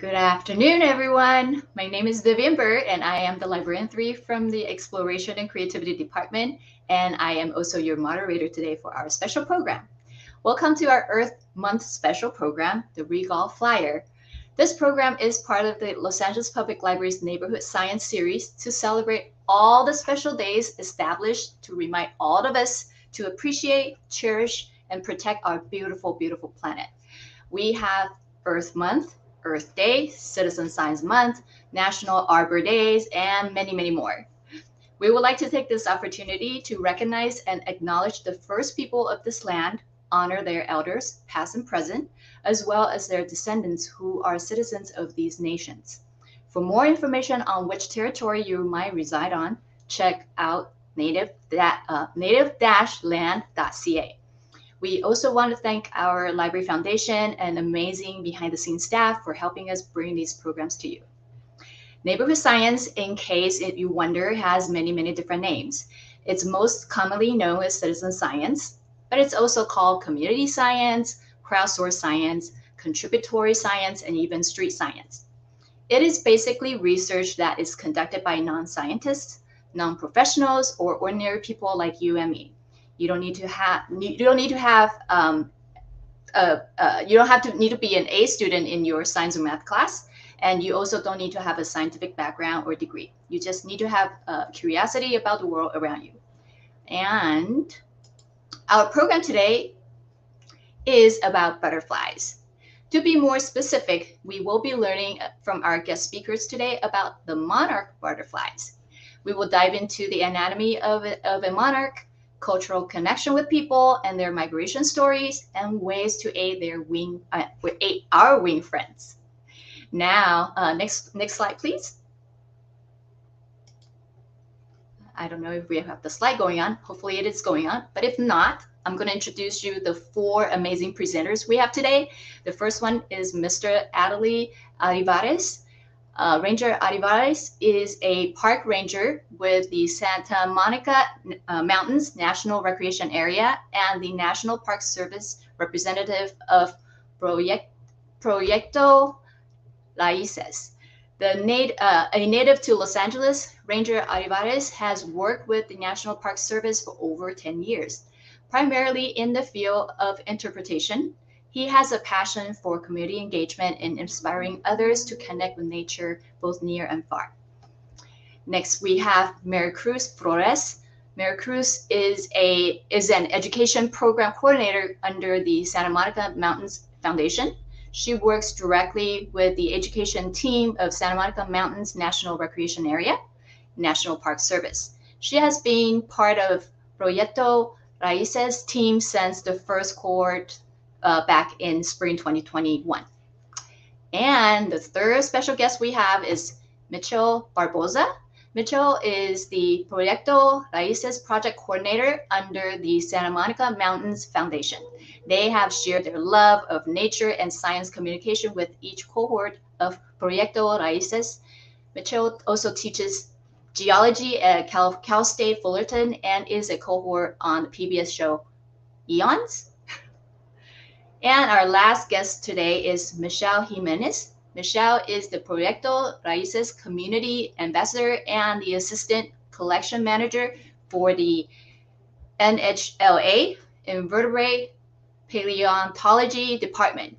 Good afternoon, everyone. My name is Vivian Bird, and I am the Librarian 3 from the Exploration and Creativity Department, and I am also your moderator today for our special program. Welcome to our Earth Month special program, the Regal Flyer. This program is part of the Los Angeles Public Library's Neighborhood Science Series to celebrate all the special days established to remind all of us to appreciate, cherish, and protect our beautiful, beautiful planet. We have Earth Month, Earth Day, Citizen Science Month, National Arbor Days, and many, many more. We would like to take this opportunity to recognize and acknowledge the first people of this land, honor their elders, past and present, as well as their descendants who are citizens of these nations. For more information on which territory you might reside on, check out native-land.ca. We also want to thank our Library Foundation and amazing behind-the-scenes staff for helping us bring these programs to you. Neighborhood science, in case you wonder, has many, many different names. It's most commonly known as citizen science, but it's also called community science, crowdsourced science, contributory science, and even street science. It is basically research that is conducted by non-scientists, non-professionals, or ordinary people like you and me. You don't need to have you don't need to have you don't have to need to be an A student in your science or math class, and you also don't need to have a scientific background or degree. You just need to have curiosity about the world around you. And our program today is about butterflies. To be more specific, we will be learning from our guest speakers today about the monarch butterflies. We will dive into the anatomy of a monarch, cultural connection with people and their migration stories, and ways to aid our wing friends. Now, next slide, please. I don't know if we have the slide going on. Hopefully it is going on, but if not, I'm going to introduce you the four amazing presenters we have today. The first one is Mr. Adley Arivares. Ranger Arivares is a park ranger with the Santa Monica Mountains National Recreation Area and the National Park Service representative of Proyecto Raíces. A native to Los Angeles, Ranger Arivares has worked with the National Park Service for over 10 years, primarily in the field of interpretation. He has a passion for community engagement and inspiring others to connect with nature, both near and far. Next, we have Mary Cruz Flores. Mary Cruz is an education program coordinator under the Santa Monica Mountains Foundation. She works directly with the education team of Santa Monica Mountains National Recreation Area, National Park Service. She has been part of Proyecto Raíces team since the first cohort back in spring 2021. And the third special guest we have is Mitchell Barboza. Mitchell is the Proyecto Raíces project coordinator under the Santa Monica Mountains Foundation. They have shared their love of nature and science communication with each cohort of Proyecto Raíces. Mitchell also teaches geology at Cal State Fullerton and is a cohort on the PBS show Eons. And our last guest today is Michelle Jimenez. Michelle is the Proyecto Raíces Community Ambassador and the Assistant Collection Manager for the NHLA Invertebrate Paleontology Department.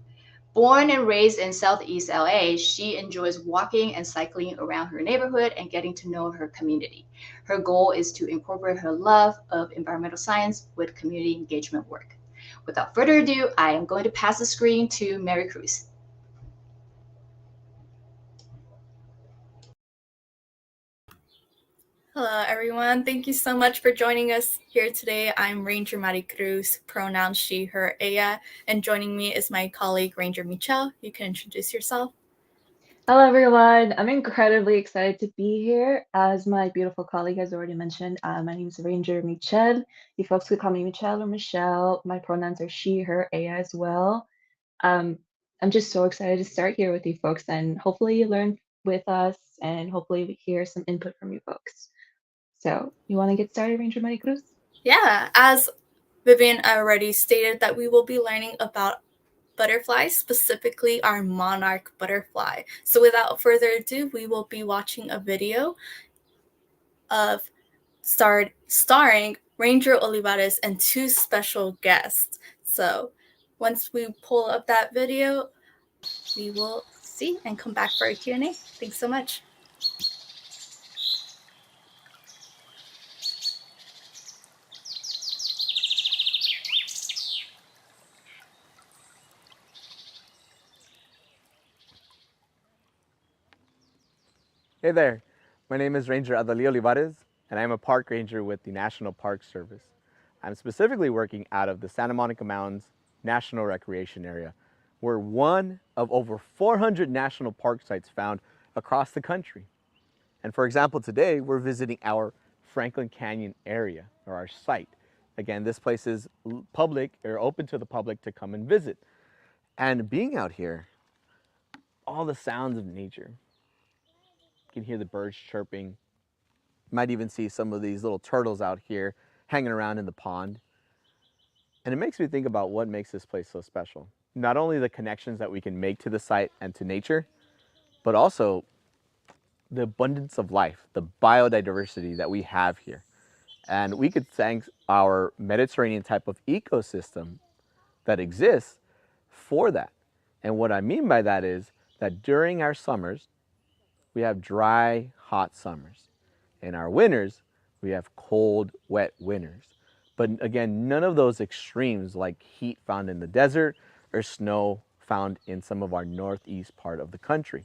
Born and raised in Southeast LA, she enjoys walking and cycling around her neighborhood and getting to know her community. Her goal is to incorporate her love of environmental science with community engagement work. Without further ado, I am going to pass the screen to Mary Cruz. Hello, everyone. Thank you so much for joining us here today. I'm Ranger Mari Cruz, pronouns she, her, ella, and joining me is my colleague, Ranger Michelle. You can introduce yourself. Hello, everyone. I'm incredibly excited to be here. As my beautiful colleague has already mentioned, my name is Ranger Michelle. You folks could call me Michelle or Michelle. My pronouns are she, her, ella as well. I'm just so excited to start here with you folks, and hopefully you learn with us, and hopefully we hear some input from you folks. So you want to get started, Ranger Mari Cruz? Yeah, as Vivian already stated, that we will be learning about butterflies, specifically our Monarch Butterfly. So without further ado, we will be watching a video of starring Ranger Olivares and two special guests. So once we pull up that video, we will see and come back for a Q&A. Thanks so much. Hey there, my name is Ranger Adali Olivares, and I'm a park ranger with the National Park Service. I'm specifically working out of the Santa Monica Mountains National Recreation Area. We're one of over 400 national park sites found across the country. And for example, today we're visiting our Franklin Canyon area, or our site. Again, this place is public or open to the public to come and visit. And being out here, all the sounds of nature. You can hear the birds chirping. You might even see some of these little turtles out here hanging around in the pond. And it makes me think about what makes this place so special. Not only the connections that we can make to the site and to nature, but also the abundance of life, the biodiversity that we have here. And we could thank our Mediterranean type of ecosystem that exists for that. And what I mean by that is that during our summers, we have dry, hot summers. In our winters, we have cold, wet winters. But again, none of those extremes like heat found in the desert or snow found in some of our northeast part of the country.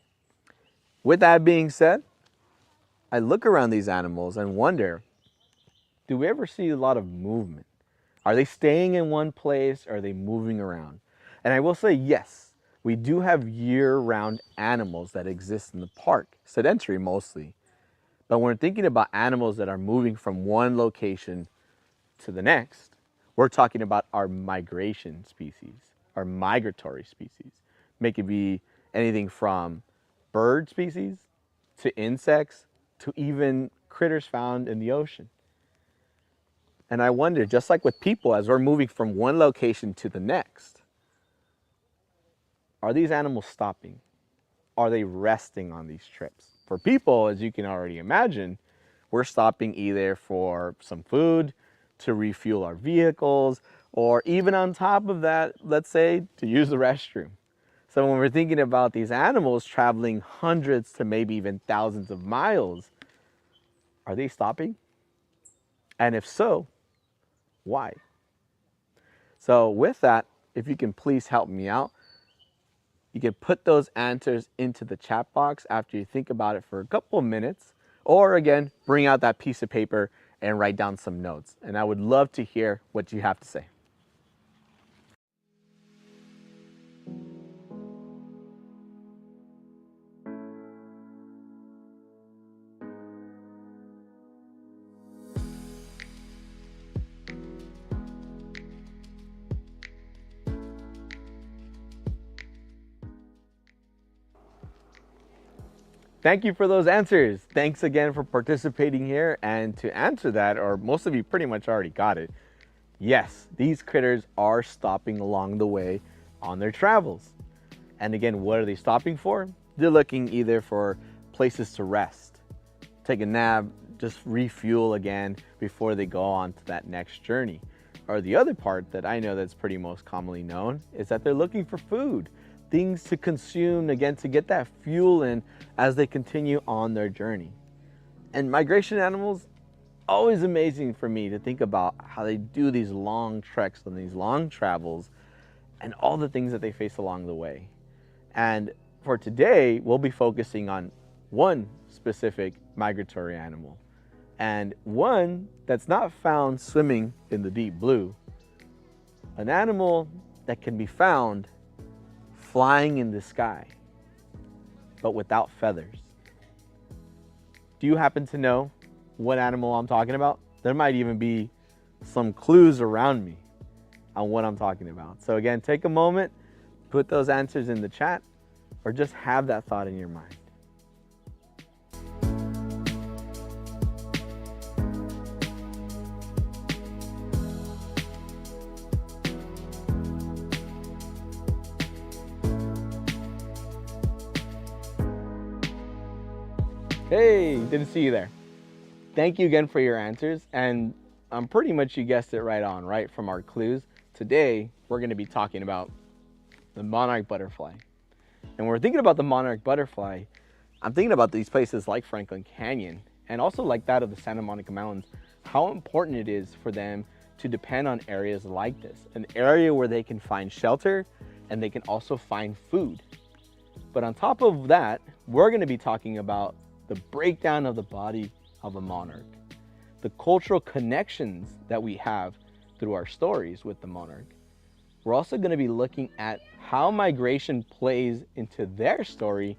With that being said, I look around these animals and wonder, do we ever see a lot of movement? Are they staying in one place or are they moving around? And I will say yes. We do have year-round animals that exist in the park, sedentary mostly. But when we're thinking about animals that are moving from one location to the next, we're talking about our migration species, our migratory species. It could be anything from bird species to insects to even critters found in the ocean. And I wonder, just like with people, as we're moving from one location to the next, are these animals stopping? Are they resting on these trips? For people, as you can already imagine, we're stopping either for some food, to refuel our vehicles, or even on top of that, let's say, to use the restroom. So when we're thinking about these animals traveling hundreds to maybe even thousands of miles, are they stopping? And if so, why? So with that, if you can please help me out, you can put those answers into the chat box after you think about it for a couple of minutes, or again, bring out that piece of paper and write down some notes. And I would love to hear what you have to say. Thank you for those answers. Thanks again for participating here. And to answer that, or most of you pretty much already got it, yes, these critters are stopping along the way on their travels. And again, what are they stopping for? They're looking either for places to rest, take a nap, just refuel again before they go on to that next journey. Or the other part that I know that's pretty most commonly known is that they're looking for food. Things to consume, again, to get that fuel in as they continue on their journey. And migration animals, always amazing for me to think about how they do these long treks and these long travels and all the things that they face along the way. And for today, we'll be focusing on one specific migratory animal, and one that's not found swimming in the deep blue, an animal that can be found flying in the sky, but without feathers. Do you happen to know what animal I'm talking about? There might even be some clues around me on what I'm talking about. So again, take a moment, put those answers in the chat, or just have that thought in your mind. Hey, didn't see you there. Thank you again for your answers, and pretty much you guessed it right on, right, from our clues. Today, we're going to be talking about the Monarch Butterfly. And when we're thinking about the Monarch Butterfly, I'm thinking about these places like Franklin Canyon, and also like that of the Santa Monica Mountains, how important it is for them to depend on areas like this, an area where they can find shelter and they can also find food. But on top of that, we're going to be talking about the breakdown of the body of a monarch, the cultural connections that we have through our stories with the monarch. We're also going to be looking at how migration plays into their story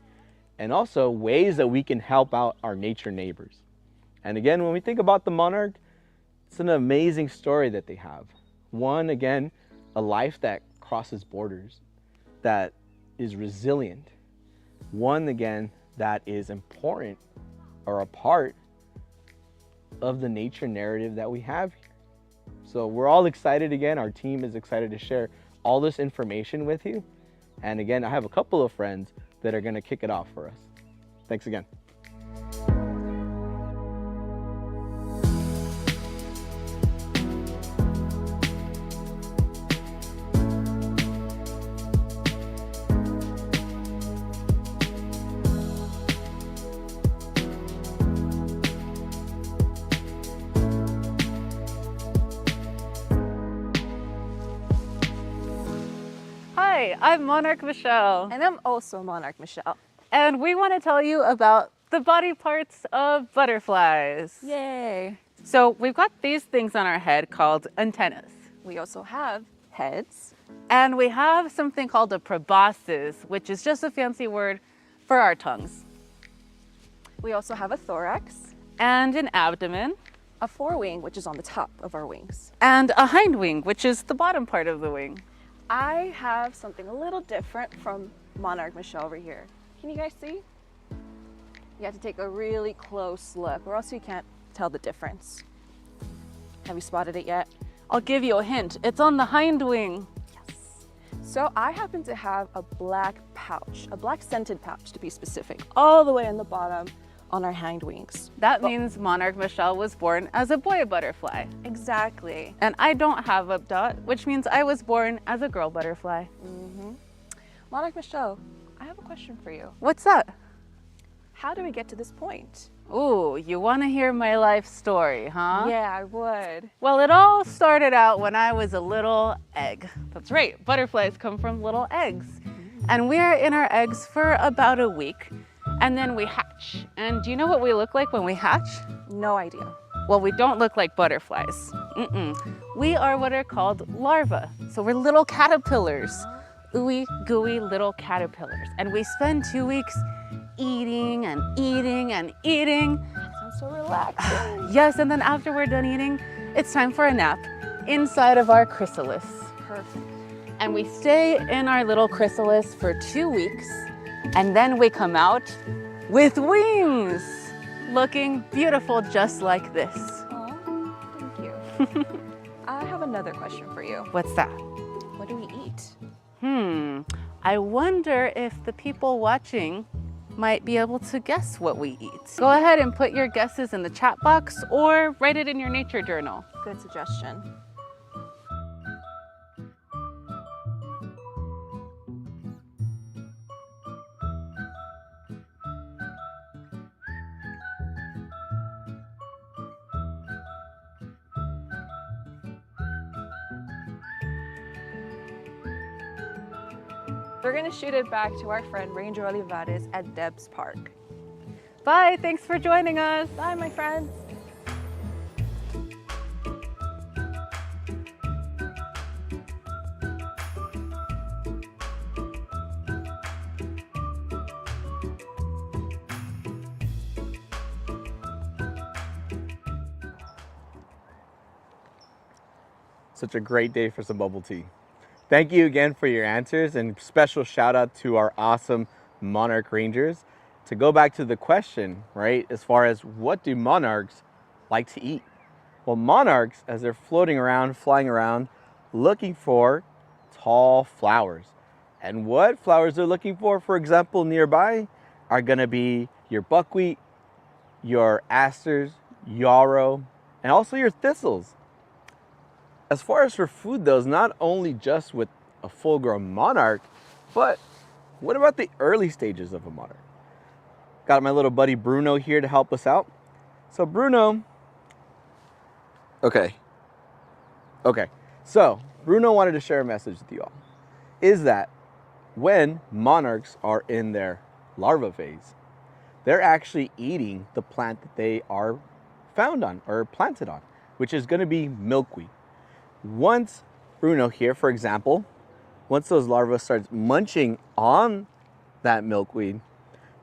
and also ways that we can help out our nature neighbors. And again, when we think about the monarch, it's an amazing story that they have. One, again, a life that crosses borders, that is resilient. One, again, that is important or a part of the nature narrative that we have here. So we're all excited again. Our team is excited to share all this information with you. And again, I have a couple of friends that are going to kick it off for us. Thanks again. Hi, I'm Monarch Michelle, And I'm also Monarch Michelle. and we want to tell you about the body parts of butterflies. Yay! So we've got these things on our head called antennas, We also have heads. and we have something called a proboscis, which is just a fancy word for our tongues, We also have a thorax, and an abdomen, a forewing, which is on the top of our wings. and a hind wing, which is the bottom part of the wing. I have something a little different from Monarch Michelle over here. Can you guys see? You have to take a really close look or else you can't tell the difference. Have you spotted it yet? I'll give you a hint. It's on the hind wing. Yes. So I happen to have a black pouch, a black scented pouch to be specific, all the way in the bottom on our hind wings. That means Monarch Michelle was born as a boy butterfly. Exactly. And I don't have a dot, which means I was born as a girl butterfly. Monarch Michelle, I have a question for you. What's that? How do we get to this point? Ooh, you want to hear my life story, huh? Yeah, I would. Well, it all started out when I was a little egg. That's right, butterflies come from little eggs. And we're in our eggs for about a week, and then we hatch. And do you know what we look like when we hatch? No idea. Well, we don't look like butterflies. We are what are called larvae. So we're little caterpillars, ooey gooey little caterpillars. And we spend 2 weeks eating and eating and eating. Sounds so relaxing. Yes, and then after we're done eating, it's time for a nap inside of our chrysalis. Perfect. And we stay in our little chrysalis for 2 weeks, and then we come out with wings, looking beautiful just like this. Oh, thank you. I have another question for you. What's that? What do we eat? I wonder if the people watching might be able to guess what we eat. Go ahead and put your guesses in the chat box or write it in your nature journal. Good suggestion. We're gonna shoot it back to our friend Ranger Olivares at Debs Park. Bye, thanks for joining us. Bye, my friends. Such a great day for some bubble tea. Thank you again for your answers, and special shout out to our awesome Monarch Rangers. To go back to the question, right, as far as what do monarchs like to eat? Well, monarchs, as they're floating around, flying around, looking for tall flowers. And what flowers they're looking for example, nearby, are gonna be your buckwheat your asters, yarrow, and also your thistles. As far as for food though, it's not only just with a full-grown monarch, but what about the early stages of a monarch? Got my little buddy Bruno here to help us out. So Bruno, okay. So Bruno wanted to share a message with you all. Is that when monarchs are in their larva phase, they're actually eating the plant that they are found on or planted on, which is going to be milkweed. Once Bruno here, for example, once those larvae starts munching on that milkweed,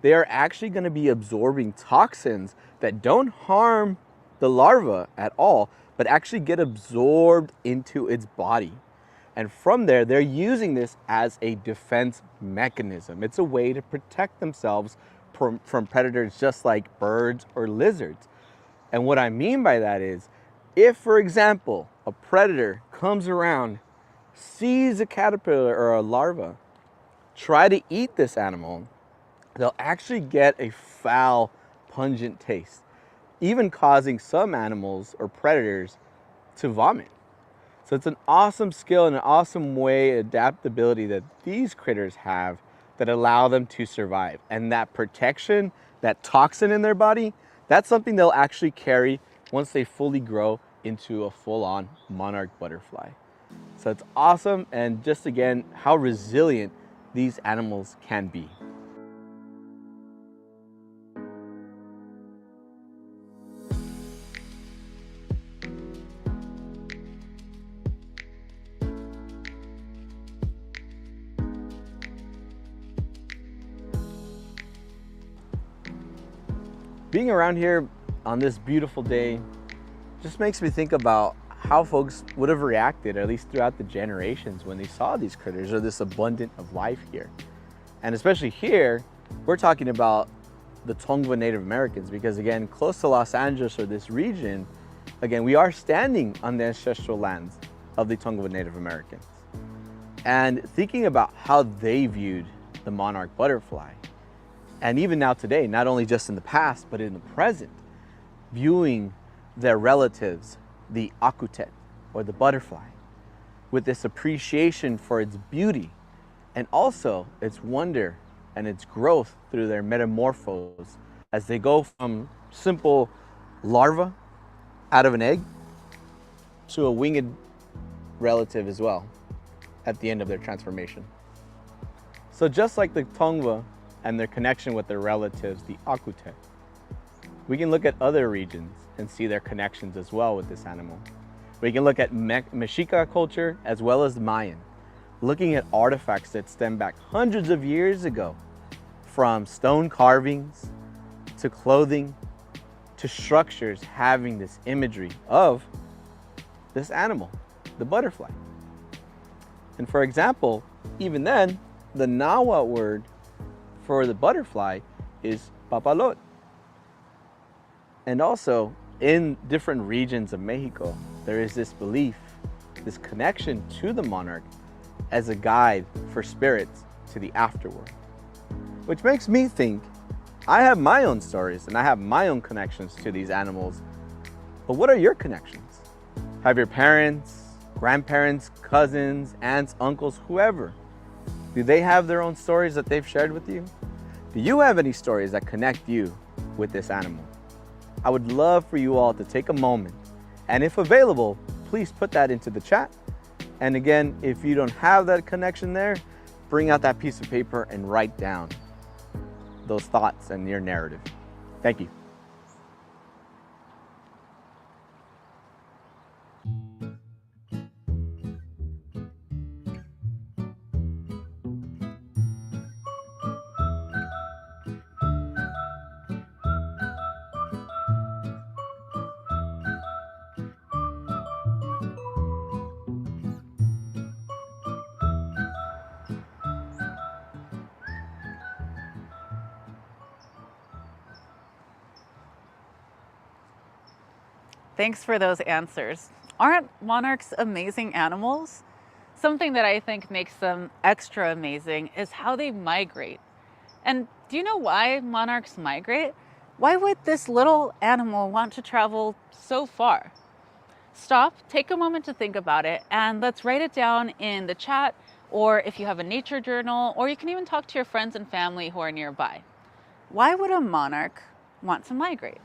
they are actually going to be absorbing toxins that don't harm the larva at all, but actually get absorbed into its body. And from there, they're using this as a defense mechanism. It's a way to protect themselves from predators just like birds or lizards. And what I mean by that is, if, for example, a predator comes around, sees a caterpillar or a larva, try to eat this animal, they'll actually get a foul, pungent taste, even causing some animals or predators to vomit. So it's an awesome skill and an awesome way, adaptability that these critters have that allow them to survive. And that protection, that toxin in their body, that's something they'll actually carry once they fully grow into a full-on monarch butterfly. So it's awesome, and just again, how resilient these animals can be. Being around here on this beautiful day just makes me think about how folks would have reacted, at least throughout the generations, when they saw these critters or this abundance of life here. And especially here, we're talking about the Tongva Native Americans, because again, close to Los Angeles or this region, again, we are standing on the ancestral lands of the Tongva Native Americans. And thinking about how they viewed the monarch butterfly, and even now today, not only just in the past, but in the present, viewing their relatives, the akutet, or the butterfly, with this appreciation for its beauty, and also its wonder and its growth through their metamorphose as they go from simple larva out of an egg to a winged relative as well at the end of their transformation. So just like the Tongva and their connection with their relatives, the akutet, we can look at other regions and see their connections as well with this animal. We can look at Mexica culture as well as Mayan, looking at artifacts that stem back hundreds of years ago, from stone carvings to clothing to structures having this imagery of this animal, the butterfly. And for example, even then, the Nahuatl word for the butterfly is papalot. And also, in different regions of Mexico, there is this belief, this connection to the monarch as a guide for spirits to the afterworld. Which makes me think, I have my own stories and I have my own connections to these animals, but what are your connections? Have your parents, grandparents, cousins, aunts, uncles, whoever, do they have their own stories that they've shared with you? Do you have any stories that connect you with this animal? I would love for you all to take a moment, and if available, please put that into the chat. And again, if you don't have that connection there, bring out that piece of paper and write down those thoughts and your narrative. Thank you. Thanks for those answers. Aren't monarchs amazing animals? Something that I think makes them extra amazing is how they migrate. And do you know why monarchs migrate? Why would this little animal want to travel so far? Stop, take a moment to think about it, and let's write it down in the chat, or if you have a nature journal, or you can even talk to your friends and family who are nearby. Why would a monarch want to migrate?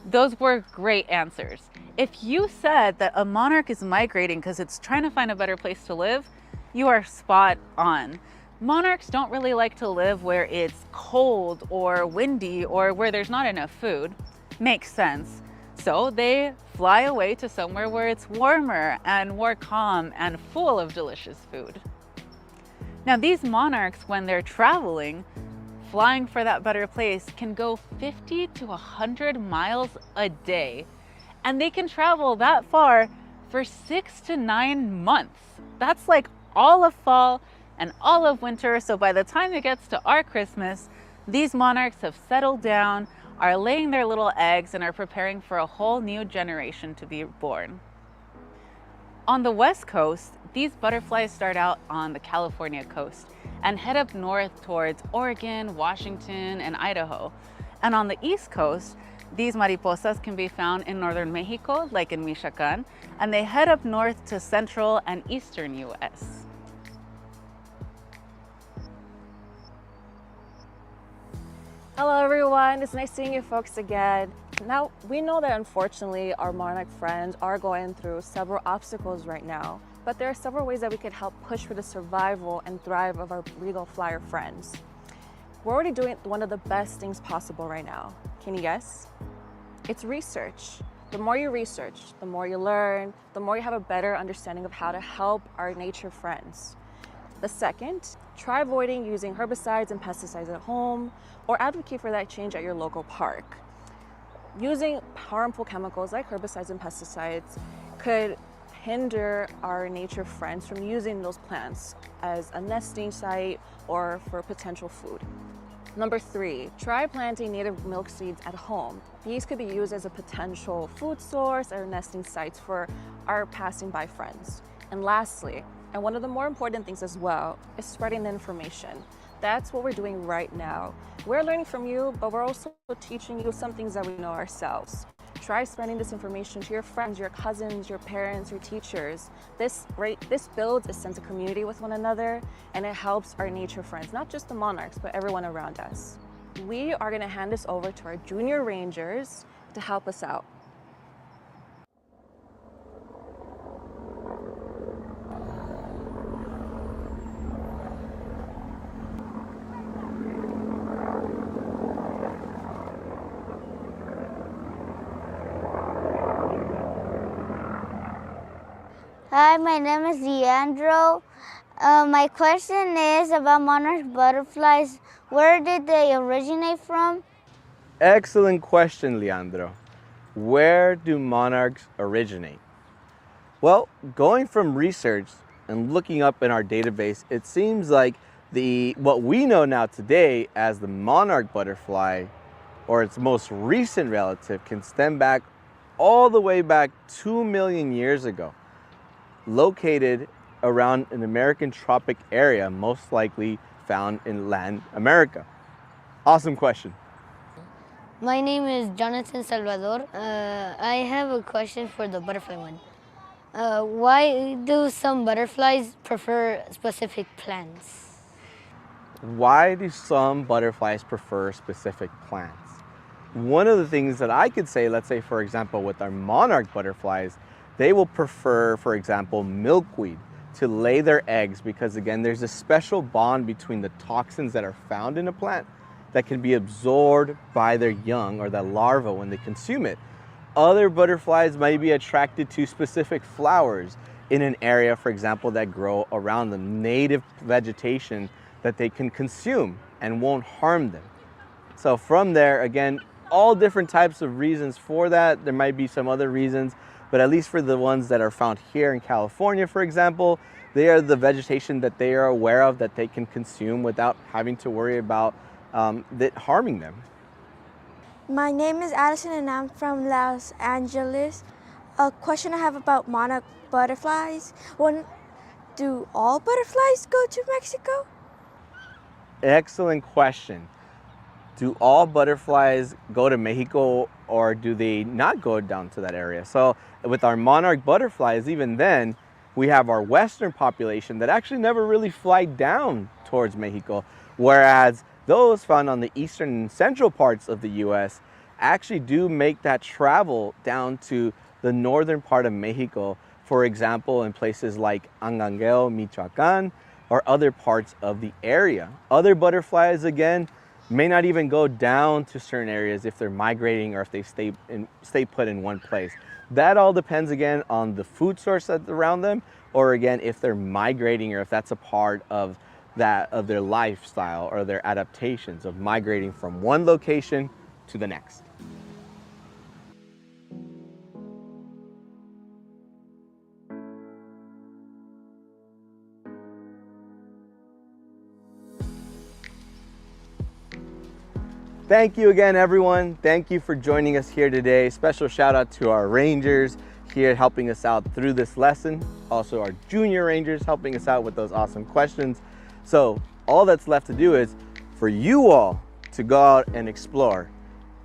Those were great answers. If you said that a monarch is migrating because it's trying to find a better place to live, you are spot on. Monarchs don't really like to live where it's cold or windy or where there's not enough food. Makes sense. So they fly away to somewhere where it's warmer and more calm and full of delicious food. Now these monarchs, when they're traveling, flying for that better place, can go 50 to 100 miles a day. And they can travel that far for 6 to 9 months. That's like all of fall and all of winter. So by the time it gets to our Christmas, these monarchs have settled down, are laying their little eggs, and are preparing for a whole new generation to be born. On the West Coast, these butterflies start out on the California coast and head up north towards Oregon, Washington, and Idaho. And on the East Coast, these mariposas can be found in northern Mexico, like in Michoacan, and they head up north to central and eastern US. Hello everyone, it's nice seeing you folks again. Now, we know that unfortunately our monarch friends are going through several obstacles right now, but there are several ways that we could help push for the survival and thrive of our Regal flyer friends. We're already doing one of the best things possible right now. Can you guess? It's research. The more you research, the more you learn, the more you have a better understanding of how to help our nature friends. The second, try avoiding using herbicides and pesticides at home, or advocate for that change at your local park. Using harmful chemicals like herbicides and pesticides could hinder our nature friends from using those plants as a nesting site or for potential food. Number 3, try planting native milk seeds at home. These could be used as a potential food source or nesting sites for our passing by friends. And lastly, and one of the more important things as well, is spreading the information. That's what we're doing right now. We're learning from you, but we're also teaching you some things that we know ourselves. Try spreading this information to your friends, your cousins, your parents, your teachers. This builds a sense of community with one another, and it helps our nature friends, not just the monarchs, but everyone around us. We are going to hand this over to our junior rangers to help us out. Hi, my name is Leandro. My question is about monarch butterflies. Where did they originate from? Excellent question, Leandro. Where do monarchs originate? Well, going from research and looking up in our database, it seems like what we know now today as the monarch butterfly, or its most recent relative, can stem back all the way back 2 million years ago, located around an American tropic area, most likely found in Latin America. Awesome question. My name is Jonathan Salvador. I have a question for the butterfly one. Why do some butterflies prefer specific plants? Why do some butterflies prefer specific plants? One of the things that I could say, let's say for example with our monarch butterflies, they will prefer, for example, milkweed to lay their eggs because again, there's a special bond between the toxins that are found in a plant that can be absorbed by their young or the larva when they consume it. Other butterflies might be attracted to specific flowers in an area, for example, that grow around the native vegetation that they can consume and won't harm them. So from there, again, all different types of reasons for that. There might be some other reasons, but at least for the ones that are found here in California, for example, they are the vegetation that they are aware of that they can consume without having to worry about that harming them. My name is Addison and I'm from Los Angeles. A question I have about monarch butterflies. Do all butterflies go to Mexico? Excellent question. Do all butterflies go to Mexico or do they not go down to that area? So with our monarch butterflies, even then, we have our western population that actually never really fly down towards Mexico, whereas those found on the eastern and central parts of the US actually do make that travel down to the northern part of Mexico, for example, in places like Angangueo, Michoacan, or other parts of the area. Other butterflies, again, may not even go down to certain areas if they're migrating or if they stay put in one place. That all depends, again, on the food source that's around them, or again, if they're migrating or if that's a part of their lifestyle or their adaptations of migrating from one location to the next. Thank you again, everyone. Thank you for joining us here today. Special shout out to our rangers here helping us out through this lesson. Also our junior rangers helping us out with those awesome questions. So all that's left to do is for you all to go out and explore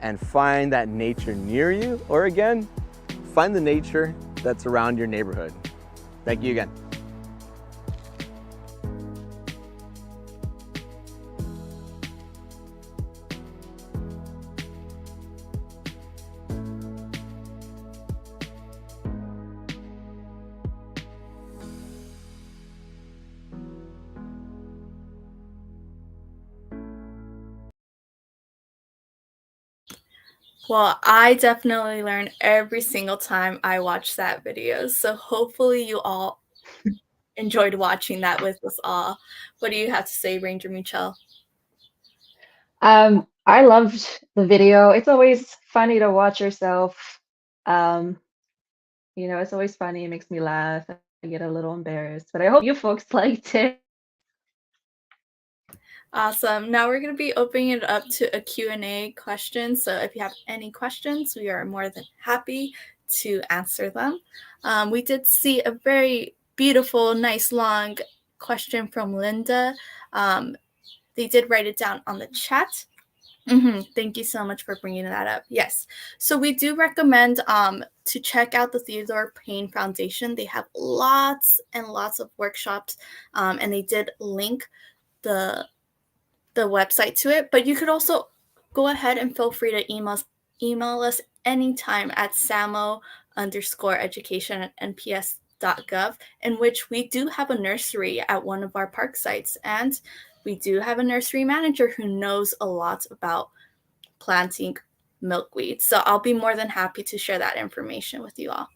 and find that nature near you, or again, find the nature that's around your neighborhood. Thank you again. Well, I definitely learn every single time I watch that video. So hopefully you all enjoyed watching that with us all. What do you have to say, Ranger Michelle? I loved the video. It's always funny to watch yourself. It's always funny. It makes me laugh. I get a little embarrassed, but I hope you folks liked it. Awesome. Now we're going to be opening it up to a Q&A question. So if you have any questions, we are more than happy to answer them. We did see a very beautiful, nice, long question from Linda. They did write it down on the chat. Thank you so much for bringing that up. Yes. So we do recommend to check out the Theodore Payne Foundation. They have lots and lots of workshops, and they did link the website to it. But you could also go ahead and feel free to email us anytime at samo_education@nps.gov, in which we do have a nursery at one of our park sites. And we do have a nursery manager who knows a lot about planting milkweed. So I'll be more than happy to share that information with you all.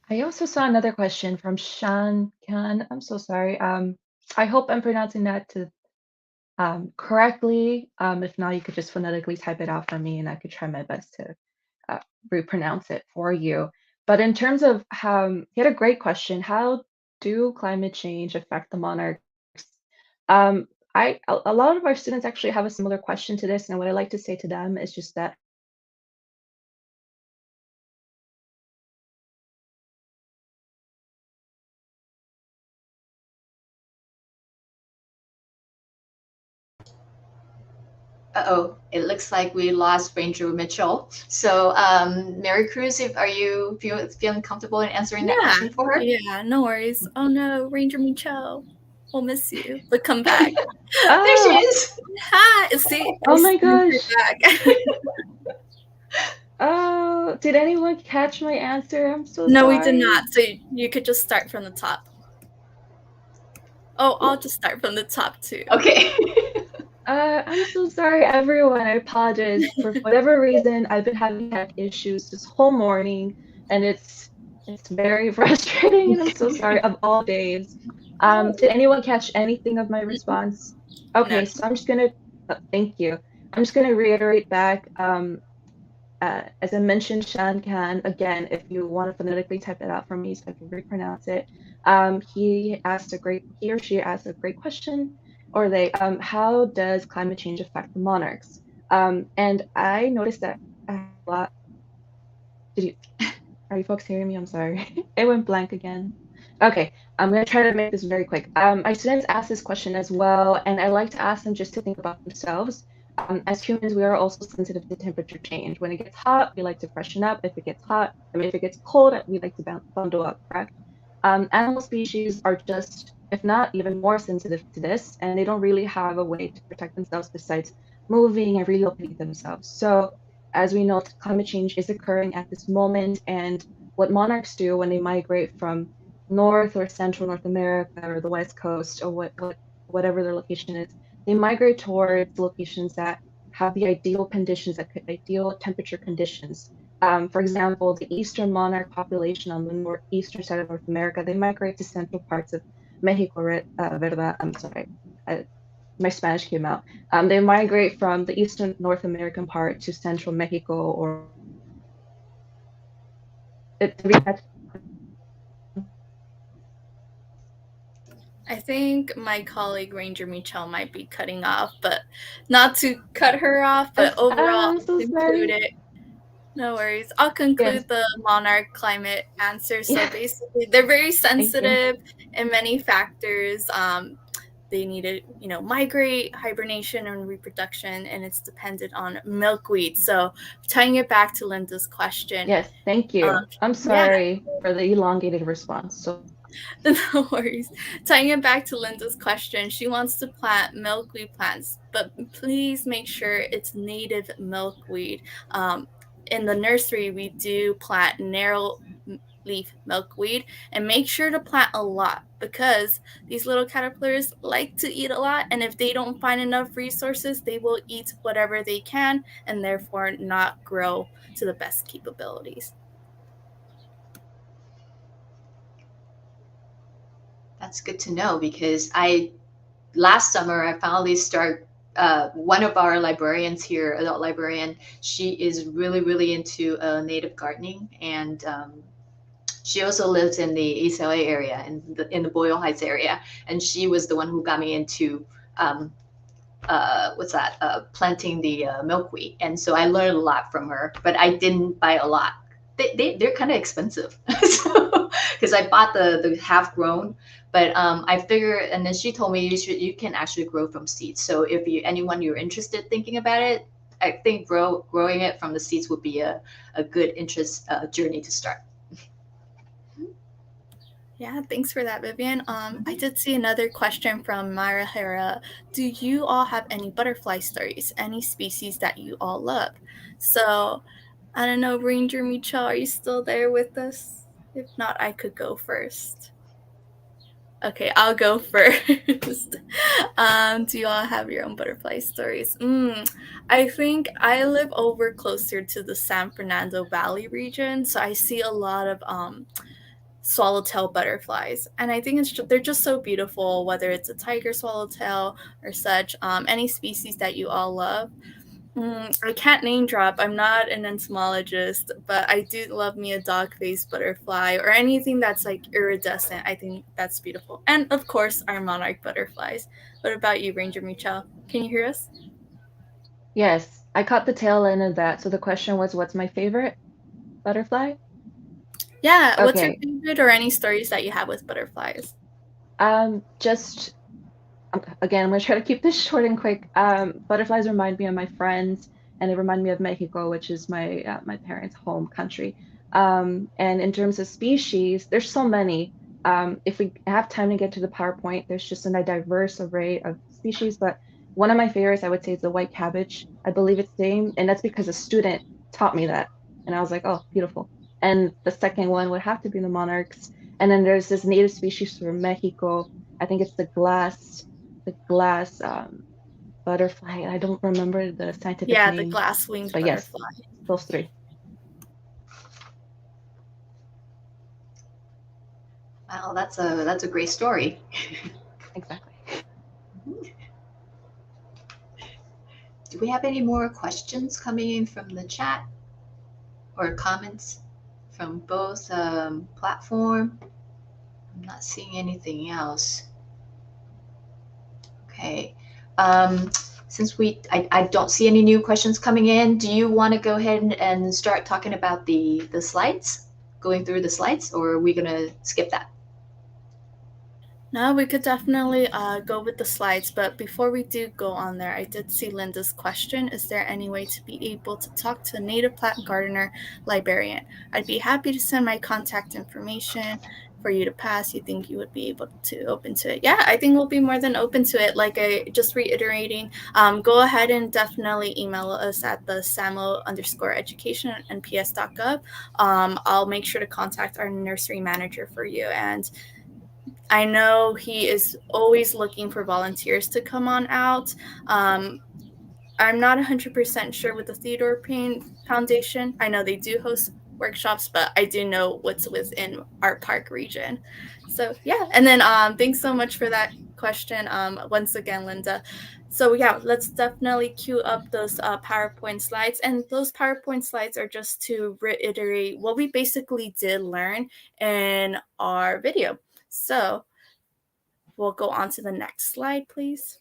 I also saw another question from Shan Khan. I'm so sorry. I hope I'm pronouncing that correctly. If not, you could just phonetically type it out for me and I could try my best to repronounce it for you. But in terms of he had a great question. How do climate change affect the monarchs? A lot of our students actually have a similar question to this, and what I like to say to them is just that it looks like we lost Ranger Mitchell. So, Mary Cruz, are you feeling comfortable in answering that question for her? Yeah, no worries. Oh no, Ranger Mitchell, we'll miss you, but come back. There she is. Hi, see. Oh my gosh. Oh, did anyone catch my answer? I'm so sorry. No, we did not. So you could just start from the top. Oh, I'll just start from the top too. Okay. I'm so sorry, everyone. I apologize. For whatever reason, I've been having tech issues this whole morning, and it's very frustrating, and I'm so sorry of all days. Did anyone catch anything of my response? Okay, so I'm just gonna thank you. I'm just gonna reiterate back. as I mentioned, Shan can, again, if you want to phonetically type it out for me so I can repronounce it. He or she asked a great question, or they, how does climate change affect the monarchs? And I noticed that I have a lot. Are you folks hearing me? I'm sorry. It went blank again. Okay, I'm gonna try to make this very quick. My students ask this question as well, and I like to ask them just to think about themselves. As humans, we are also sensitive to temperature change. When it gets hot, we like to freshen up. If it gets if it gets cold, we like to bundle up, correct? Animal species are just, if not even more sensitive to this, and they don't really have a way to protect themselves besides moving and relocating themselves. So, as we know, climate change is occurring at this moment, and what monarchs do when they migrate from North or Central North America or the West Coast or whatever their location is, they migrate towards locations that have the ideal conditions, ideal temperature conditions. For example, the eastern monarch population on the northeastern side of North America, they migrate to central parts of Mexico, ¿verdad? I'm sorry, my Spanish came out. They migrate from the eastern North American part to central Mexico, or I think my colleague Ranger Michelle might be cutting off, but not to cut her off, but overall, I'm so conclude sorry. it. No worries. I'll conclude the monarch climate answer. So basically, they're very sensitive in many factors. They need to, migrate, hibernation, and reproduction, and it's dependent on milkweed. So tying it back to Linda's question. Yes, thank you. I'm sorry for the elongated response. So no worries. Tying it back to Linda's question, she wants to plant milkweed plants, but please make sure it's native milkweed. In the nursery, we do plant narrow leaf milkweed, and make sure to plant a lot because these little caterpillars like to eat a lot, and if they don't find enough resources, they will eat whatever they can and therefore not grow to the best capabilities. That's good to know because last summer I finally start one of our librarians here, adult librarian, she is really into native gardening, and she also lives in the ACLA area, in the Boyle Heights area, and she was the one who got me into planting the milkweed, and so I learned a lot from her, but I didn't buy a lot. They're kind of expensive, because I bought the half grown, but I figured, and then she told me you can actually grow from seeds. So if anyone you're interested thinking about it, I think growing it from the seeds would be a good interest journey to start. Yeah, thanks for that, Vivian. I did see another question from Myra Hera. Do you all have any butterfly stories? Any species that you all love? So, I don't know, Ranger Michelle, are you still there with us? If not, I could go first. Okay, I'll go first. Do you all have your own butterfly stories? I think I live over closer to the San Fernando Valley region, so I see a lot of swallowtail butterflies, and I think they're just so beautiful, whether it's a tiger swallowtail or such. Any species that you all love. I can't name drop, I'm not an entomologist, but I do love me a dog-faced butterfly or anything that's like iridescent. I think that's beautiful, and of course our monarch butterflies. What about you, Ranger Michelle? Can you hear us? yes, I caught the tail end of that. So the question was, what's my favorite butterfly? Yeah, what's your Okay. favorite, or any stories that you have with butterflies? Just again, I'm gonna try to keep this short and quick. Butterflies remind me of my friends, and they remind me of Mexico, which is my parents' home country. And in terms of species, there's so many. If we have time to get to the PowerPoint, there's just a diverse array of species. But one of my favorites, I would say, is the white cabbage. I believe it's named, and that's because a student taught me that, and I was like, oh, beautiful. And the second one would have to be the monarchs. And then there's this native species from Mexico. I think it's the glass butterfly. I don't remember the scientific Yeah, the name, glass-winged but yes, butterfly. those three. Wow, that's a great story. Exactly. Do we have any more questions coming in from the chat? or comments from both platform? I'm not seeing anything else. Okay. Since I don't see any new questions coming in, do you want to go ahead and start talking about the slides, going through the slides, or are we gonna skip that? No, we could definitely go with the slides, but before we do go on there, I did see Linda's question. Is there any way to be able to talk to a native plant gardener librarian? I'd be happy to send my contact information for you to pass. You think you would be able to open to it? Yeah, I think we'll be more than open to it. Like I just reiterating, go ahead and definitely email us at the samo_education@nps.gov. I'll make sure to contact our nursery manager for you, and I know he is always looking for volunteers to come on out. I'm not 100% sure with the Theodore Payne Foundation. I know they do host workshops, but I do know what's within our park region. So yeah, and then thanks so much for that question once again, Linda. So yeah, let's definitely queue up those PowerPoint slides, and those PowerPoint slides are just to reiterate what we basically did learn in our video. So we'll go on to the next slide, please.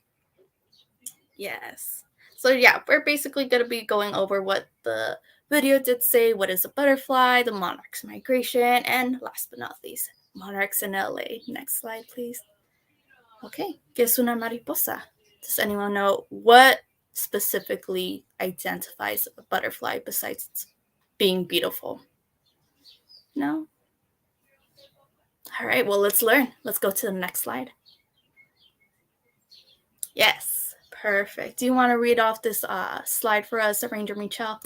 Yes. So yeah, we're basically going to be going over what the video did say, what is a butterfly, the Monarchs Migration, and last but not least, Monarchs in LA. Next slide, please. Okay, ¿qué es una mariposa? Does anyone know what specifically identifies a butterfly besides being beautiful? No? All right, well, let's learn. Let's go to the next slide. Yes, perfect. Do you want to read off this slide for us, Ranger Michelle?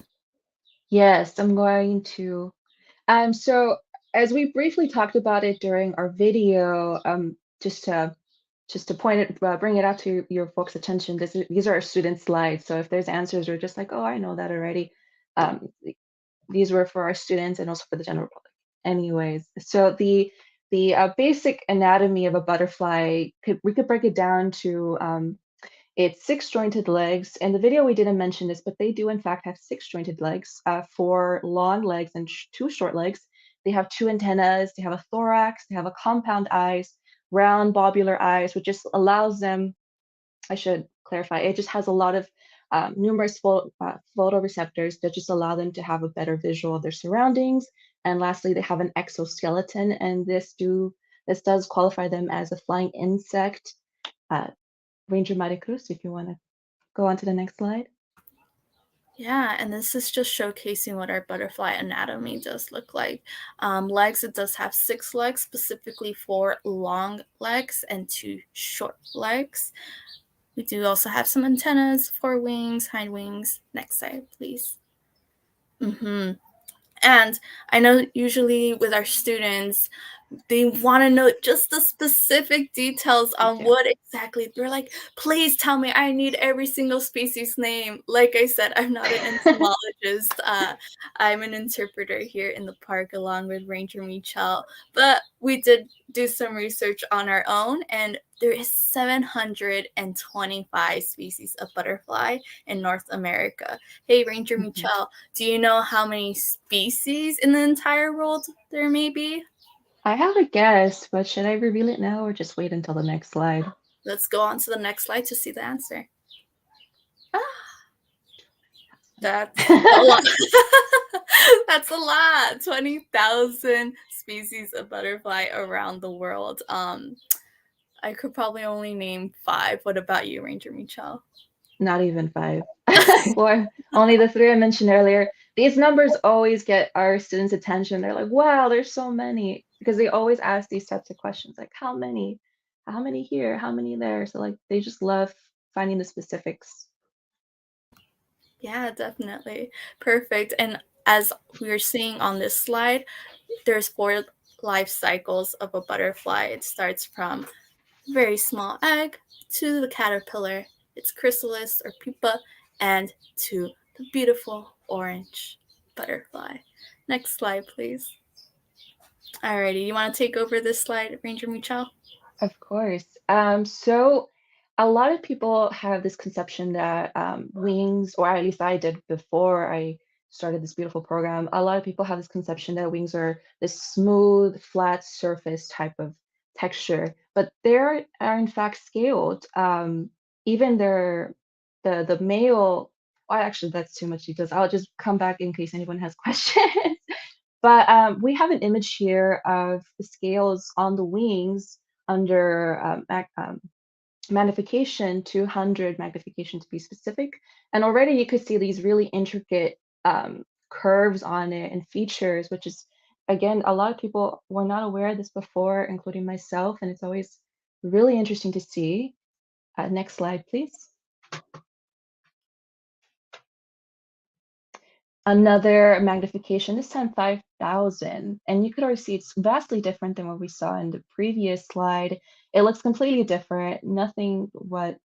Yes, I'm going to. So as we briefly talked about it during our video, just to point it, bring it out to your folks' attention, these are our student slides. So if there's answers, you're just like, oh, I know that already. These were for our students and also for the general public. Anyways, so the basic anatomy of a butterfly, we could break it down to it's 6 jointed legs. In the video, we didn't mention this, but they do in fact have 6 jointed legs, 4 long legs and 2 short legs. They have 2 antennas, they have a thorax, they have a compound eyes, round bobular eyes, which just allows them, I should clarify, it just has a lot of numerous photoreceptors that just allow them to have a better visual of their surroundings. And lastly, they have an exoskeleton, and this does qualify them as a flying insect. Ranger Maria Cruz, if you want to go on to the next slide. Yeah, and this is just showcasing what our butterfly anatomy does look like. Legs, it does have 6 legs, specifically 4 long legs and 2 short legs. We do also have some antennas, 4 wings, hind wings. Next slide, please. And I know usually with our students, they want to know just the specific details on what exactly. They're like, please tell me, I need every single species name. Like I said, I'm not an entomologist. I'm an interpreter here in the park along with Ranger Michelle. But we did do some research on our own, and there is 725 species of butterfly in North America. Hey, Ranger Michelle, do you know how many species in the entire world there may be? I have a guess, but should I reveal it now or just wait until the next slide? Let's go on to the next slide to see the answer. That's a lot. That's a lot. 20,000 species of butterfly around the world. I could probably only name 5. What about you, Ranger Michelle? Not even 5. Or only the 3 I mentioned earlier. These numbers always get our students' attention. They're like, wow, there's so many. Because they always ask these types of questions, like how many? How many here? How many there? So like they just love finding the specifics. Yeah, definitely. Perfect. And as we're seeing on this slide, there's 4 life cycles of a butterfly. It starts from very small egg to the caterpillar, its chrysalis or pupa, and to the beautiful orange butterfly. Next slide, please. Alrighty, you want to take over this slide, Ranger Michelle? Of course. So a lot of people have this conception that wings, or at least I did before I started this beautiful program, a lot of people have this conception that wings are this smooth, flat surface type of texture, but they are in fact scaled. Even the male, well, actually that's too much details. I'll just come back in case anyone has questions. But we have an image here of the scales on the wings under magnification, 200 magnification to be specific. And already you could see these really intricate curves on it and features, which is, again, a lot of people were not aware of this before, including myself. And it's always really interesting to see. Next slide, please. Another magnification, this time 5,000. And you could already see it's vastly different than what we saw in the previous slide. It looks completely different. Nothing what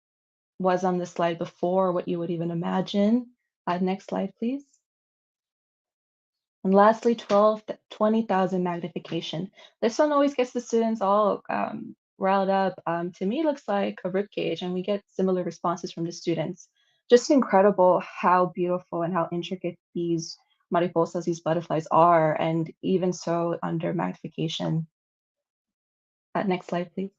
was on the slide before, what you would even imagine. Next slide, please. And lastly, 20,000 magnification. This one always gets the students all riled up. To me, it looks like a ribcage, and we get similar responses from the students. Just incredible how beautiful and how intricate these mariposas, these butterflies are, and even so under magnification. Next slide, please.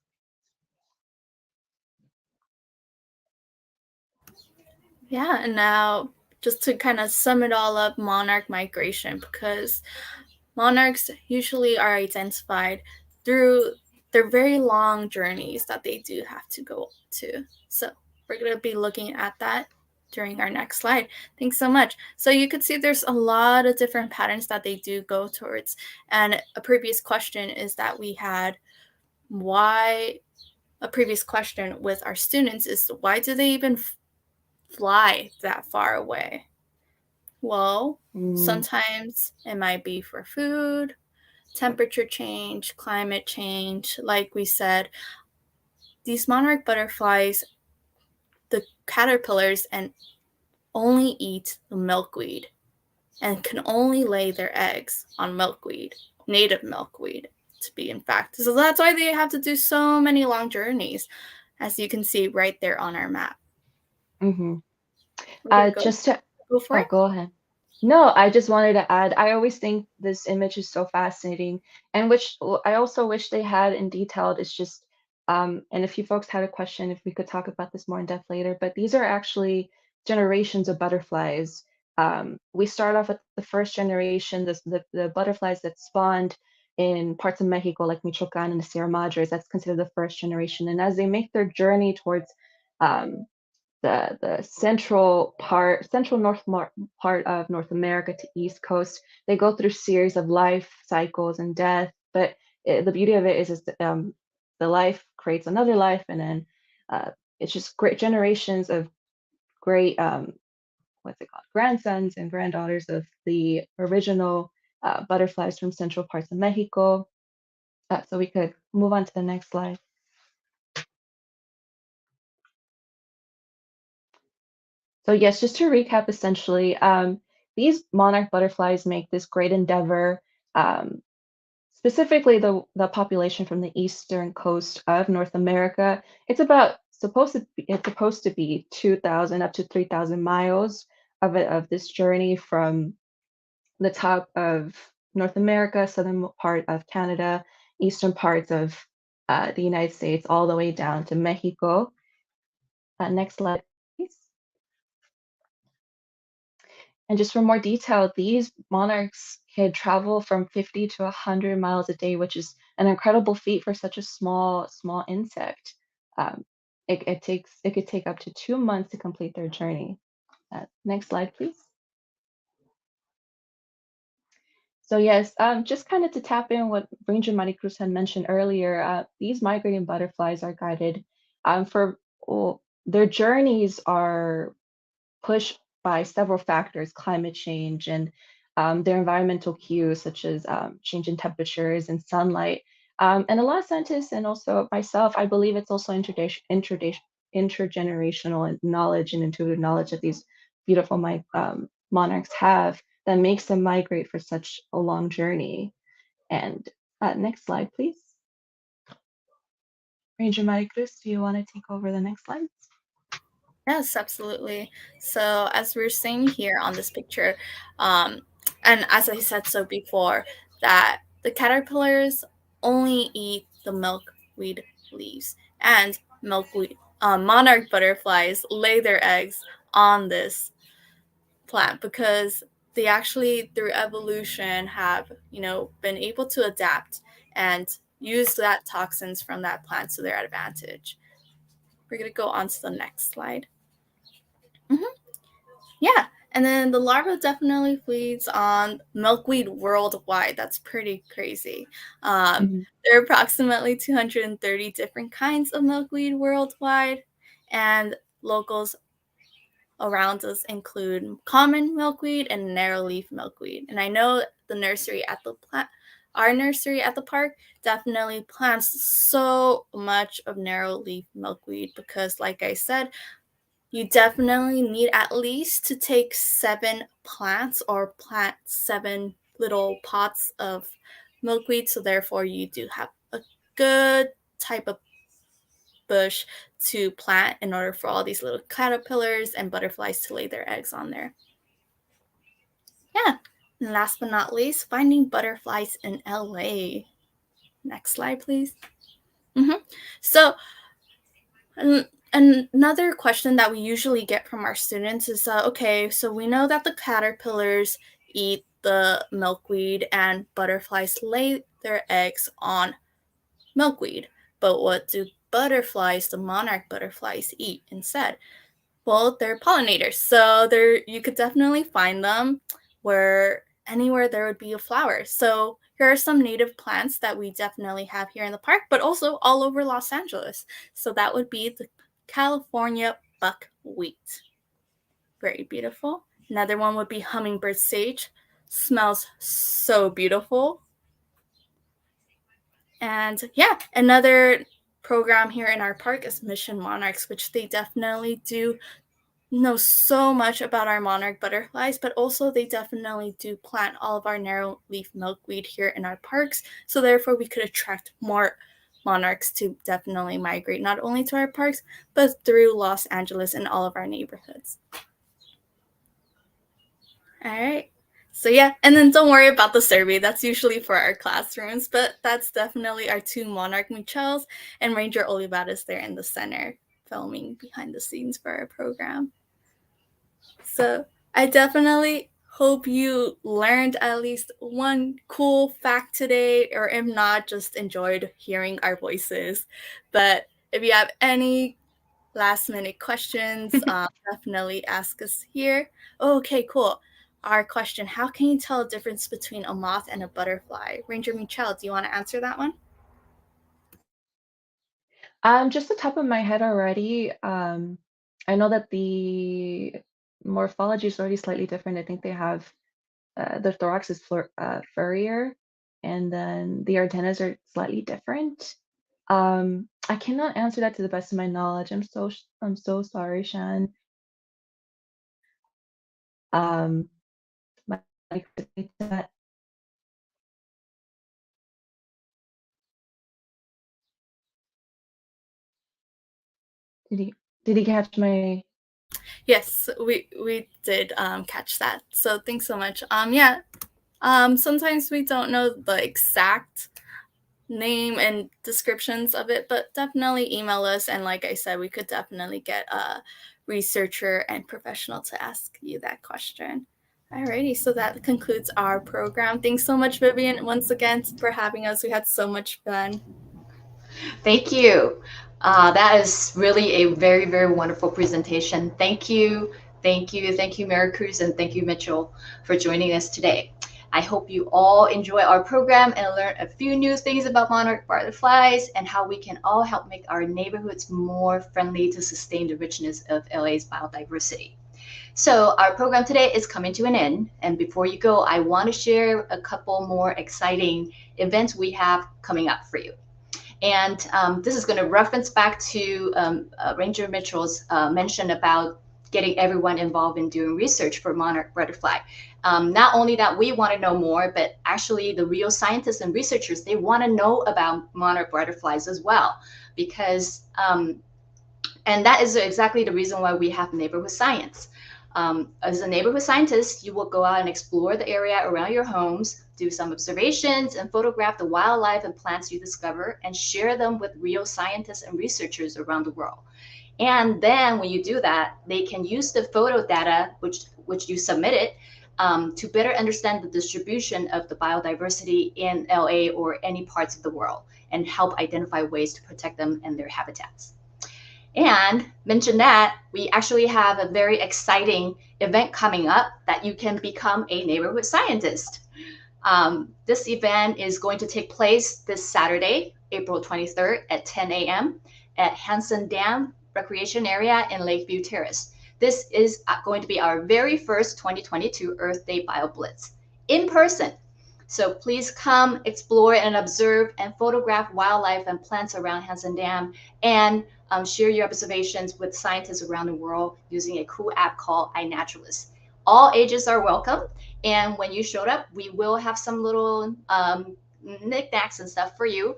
Yeah, and now just to kind of sum it all up, monarch migration, because monarchs usually are identified through their very long journeys that they do have to go to. So we're going to be looking at that during our next slide. Thanks so much. So you could see there's a lot of different patterns that they do go towards. And a previous question is that we had a previous question with our students is why do they even fly that far away? Well, sometimes it might be for food, temperature change, climate change. Like we said, these monarch butterflies, the caterpillars, and only eat the milkweed and can only lay their eggs on milkweed, native milkweed to be in fact. So that's why they have to do so many long journeys, as you can see right there on our map. Mm-hmm. Go ahead. No, I just wanted to add, I always think this image is so fascinating, and which I also wish they had in detailed. It's just, and if you folks had a question, if we could talk about this more in depth later, but these are actually generations of butterflies. We start off with the first generation, the butterflies that spawned in parts of Mexico, like Michoacan and the Sierra Madres. That's considered the first generation. And as they make their journey towards the central north part of North America to East Coast, they go through series of life cycles and death. But the beauty of it is the life creates another life, and then it's just great generations of great grandsons and granddaughters of the original butterflies from central parts of Mexico. So we could move on to the next slide. So yes, just to recap, essentially, these monarch butterflies make this great endeavor, specifically the population from the eastern coast of North America. It's supposed to be 2,000 up to 3,000 miles of this journey from the top of North America, southern part of Canada, eastern parts of the United States, all the way down to Mexico. Next slide, please. And just for more detail, these monarchs can travel from 50 to 100 miles a day, which is an incredible feat for such a small insect. It could take up to 2 months to complete their journey. Next slide, please. So yes, just kind of to tap in what Ranger Maricruz had mentioned earlier, these migrating butterflies are guided their journeys are pushed by several factors, climate change and their environmental cues, such as change in temperatures and sunlight. And a lot of scientists, and also myself, I believe it's also intergenerational knowledge and intuitive knowledge that these beautiful monarchs have that makes them migrate for such a long journey. And next slide, please. Ranger Maricruz, do you want to take over the next slide? Yes, absolutely. So as we're seeing here on this picture, and as I said so before, that the caterpillars only eat the milkweed leaves, and milkweed monarch butterflies lay their eggs on this plant because they actually, through evolution, have been able to adapt and use that toxins from that plant to their advantage. We're gonna go on to the next slide. Yeah, and then the larva definitely feeds on milkweed worldwide. That's pretty crazy. There are approximately 230 different kinds of milkweed worldwide, and locals around us include common milkweed and narrow-leaf milkweed. And I know the nursery at our nursery at the park definitely plants so much of narrow-leaf milkweed because, like I said, you definitely need at least to take 7 plants or plant 7 little pots of milkweed. So therefore you do have a good type of bush to plant in order for all these little caterpillars and butterflies to lay their eggs on there. Yeah. And last but not least, finding butterflies in LA. Next slide, please. So another question that we usually get from our students is, okay, so we know that the caterpillars eat the milkweed and butterflies lay their eggs on milkweed, but what do butterflies, the monarch butterflies, eat instead? Well, they're pollinators, so you could definitely find them anywhere there would be a flower. So here are some native plants that we definitely have here in the park, but also all over Los Angeles. So that would be the California buckwheat. Very beautiful. Another one would be hummingbird sage. Smells so beautiful. And yeah, another program here in our park is Mission Monarchs, which they definitely do know so much about our monarch butterflies, but also they definitely do plant all of our narrow leaf milkweed here in our parks. So therefore we could attract more monarchs to definitely migrate not only to our parks, but through Los Angeles and all of our neighborhoods. All right. So yeah, and then don't worry about the survey. That's usually for our classrooms, but that's definitely our 2 Monarch Michels and Ranger Olivares there in the center filming behind the scenes for our program. So I definitely hope you learned at least one cool fact today, or if not, just enjoyed hearing our voices. But if you have any last minute questions, definitely ask us here. Okay, cool. Our question, how can you tell the difference between a moth and a butterfly? Ranger Michel, do you want to answer that one? Just the top of my head already, I know that the morphology is already slightly different. I think they have the thorax is furrier, and then the antennas are slightly different. I cannot answer that to the best of my knowledge. I'm so sorry, Shan. My, that did he catch my? Yes, we did catch that. So thanks so much. Yeah. Sometimes we don't know the exact name and descriptions of it, but definitely email us. And like I said, we could definitely get a researcher and professional to ask you that question. Alrighty, so that concludes our program. Thanks so much, Vivian, once again for having us. We had so much fun. Thank you. That is really a very, very wonderful presentation. Thank you. Thank you. Thank you, Mary Cruz, and thank you, Mitchell, for joining us today. I hope you all enjoy our program and learn a few new things about monarch butterflies and how we can all help make our neighborhoods more friendly to sustain the richness of LA's biodiversity. So our program today is coming to an end. And before you go, I want to share a couple more exciting events we have coming up for you. And this is going to reference back to Ranger Mitchell's mention about getting everyone involved in doing research for monarch butterfly. Not only that we want to know more, but actually the real scientists and researchers, they want to know about monarch butterflies as well, because And that is exactly the reason why we have neighborhood science. As a neighborhood scientist, you will go out and explore the area around your homes, do some observations, and photograph the wildlife and plants you discover and share them with real scientists and researchers around the world. And then when you do that, they can use the photo data, which you submitted, to better understand the distribution of the biodiversity in LA or any parts of the world and help identify ways to protect them and their habitats. And mention that we actually have a very exciting event coming up that you can become a neighborhood scientist. This event is going to take place this Saturday, April 23rd at 10 a.m. at Hansen Dam Recreation Area in Lakeview Terrace. This is going to be our very first 2022 Earth Day Bio Blitz in person. So please come explore and observe and photograph wildlife and plants around Hansen Dam and share your observations with scientists around the world using a cool app called iNaturalist. All ages are welcome. And when you showed up, we will have some little knickknacks and stuff for you.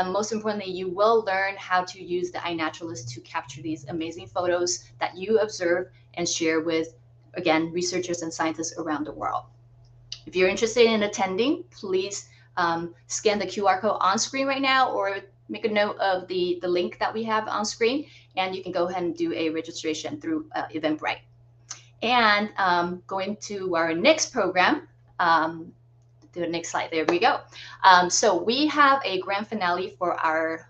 Most importantly, you will learn how to use the iNaturalist to capture these amazing photos that you observe and share with, again, researchers and scientists around the world. If you're interested in attending, please scan the QR code on screen right now or make a note of the link that we have on screen, and you can go ahead and do a registration through Eventbrite. And going to our next program, the next slide, there we go. So we have a grand finale for our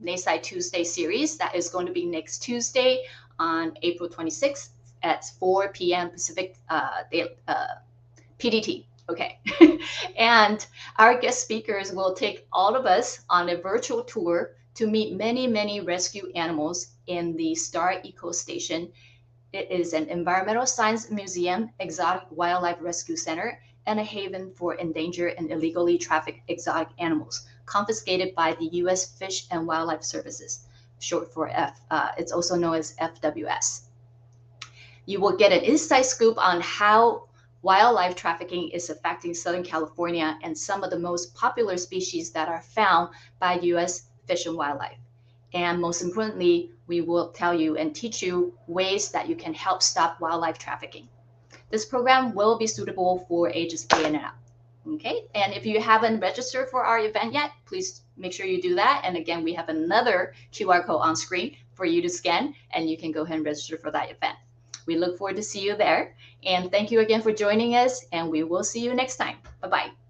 Nayside Tuesday series that is going to be next Tuesday on April 26th at 4 p.m. Pacific PDT. Okay. And our guest speakers will take all of us on a virtual tour to meet many, many rescue animals in the Star Eco Station. It is an environmental science museum, exotic wildlife rescue center, and a haven for endangered and illegally trafficked exotic animals confiscated by the U.S. Fish and Wildlife Services, short for it's also known as FWS. You will get an inside scoop on how wildlife trafficking is affecting Southern California and some of the most popular species that are found by U.S. Fish and Wildlife. And most importantly, we will tell you and teach you ways that you can help stop wildlife trafficking. This program will be suitable for ages 8 and up. Okay, and if you haven't registered for our event yet, please make sure you do that. And again, we have another QR code on screen for you to scan, and you can go ahead and register for that event. We look forward to see you there. And thank you again for joining us, and we will see you next time. Bye-bye.